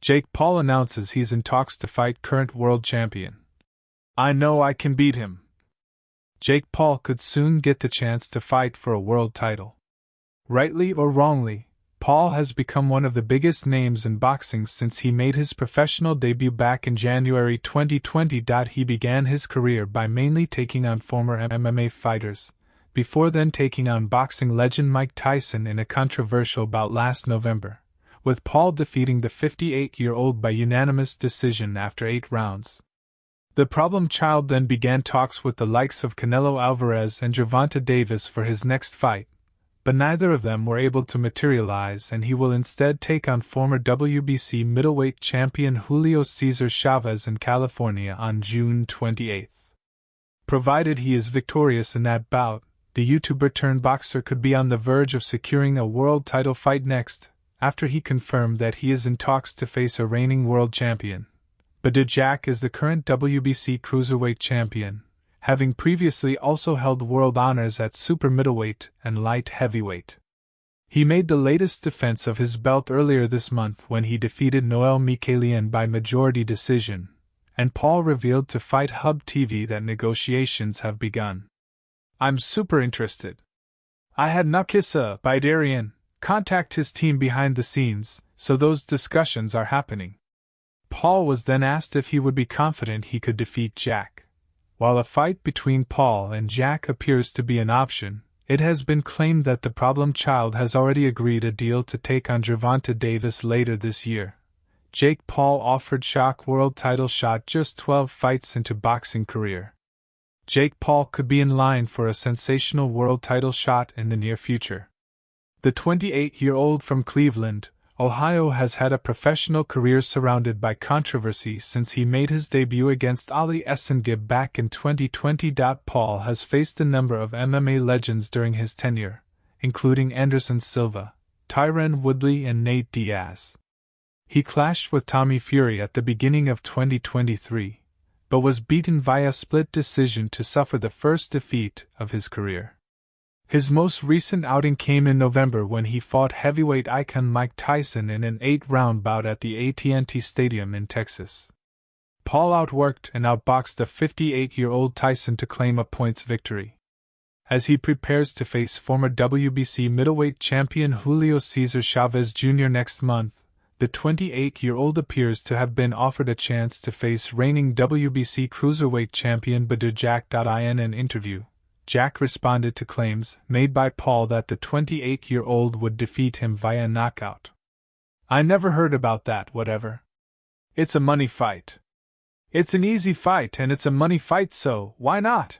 Jake Paul announces he's in talks to fight current world champion. I know I can beat him. Jake Paul could soon get the chance to fight for a world title. Rightly or wrongly, Paul has become one of the biggest names in boxing since he made his professional debut back in January 2020. He began his career by mainly taking on former MMA fighters, before then taking on boxing legend Mike Tyson in a controversial bout last November, with Paul defeating the 58-year-old by unanimous decision after 8 rounds. The problem child then began talks with the likes of Canelo Alvarez and Gervonta for his next fight, but neither of them were able to materialize, and he will instead take on former WBC middleweight champion Julio Cesar Chavez in California on June 28. Provided he is victorious in that bout, the YouTuber-turned-boxer could be on the verge of securing a world title fight next, after he confirmed that he is in talks to face a reigning world champion. But Jack is the current WBC cruiserweight champion, having previously also held world honors at super middleweight and light heavyweight. He made the latest defense of his belt earlier this month when he defeated Noel Mikhailian by majority decision, and Paul revealed to Fight Hub TV that negotiations have begun. I'm super interested. I had Nakisa Bidarian contact his team behind the scenes, so those discussions are happening. Paul was then asked if he would be confident he could defeat Jack. While a fight between Paul and Jack appears to be an option, it has been claimed that the problem child has already agreed a deal to take on Gervonta later this year. Jake Paul offered Shock world title shot just 12 fights into boxing career. Jake Paul could be in line for a sensational world title shot in the near future. The 28-year-old from Cleveland, Ohio has had a professional career surrounded by controversy since he made his debut against Ali Essengib back in 2020. Paul has faced a number of MMA legends during his tenure, including Anderson Silva, Tyron Woodley and Nate Diaz. He clashed with Tommy Fury at the beginning of 2023, but was beaten via split decision to suffer the first defeat of his career. His most recent outing came in November when he fought heavyweight icon Mike Tyson in an 8-round bout at the AT&T Stadium in Texas. Paul outworked and outboxed the 58-year-old Tyson to claim a points victory. As he prepares to face former WBC middleweight champion Julio Cesar Chavez Jr. next month, the 28-year-old appears to have been offered a chance to face reigning WBC cruiserweight champion Jack. In an interview, Jack responded to claims made by Paul that the 28-year-old would defeat him via knockout. I never heard about that, whatever. It's a money fight. It's an easy fight and it's a money fight, so why not?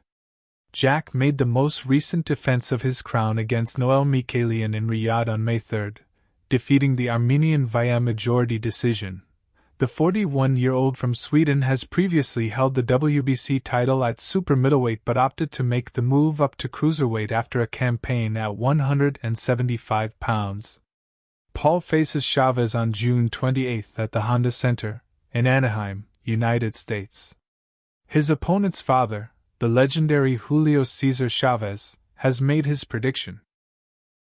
Jack made the most recent defense of his crown against Noel Mikhailian in Riyadh on May 3, defeating the Armenian via majority decision. The 41-year-old from Sweden has previously held the WBC title at super middleweight but opted to make the move up to cruiserweight after a campaign at 175 pounds. Paul faces Chavez on June 28 at the Honda Center, in Anaheim, United States. His opponent's father, the legendary Julio Cesar Chavez, has made his prediction.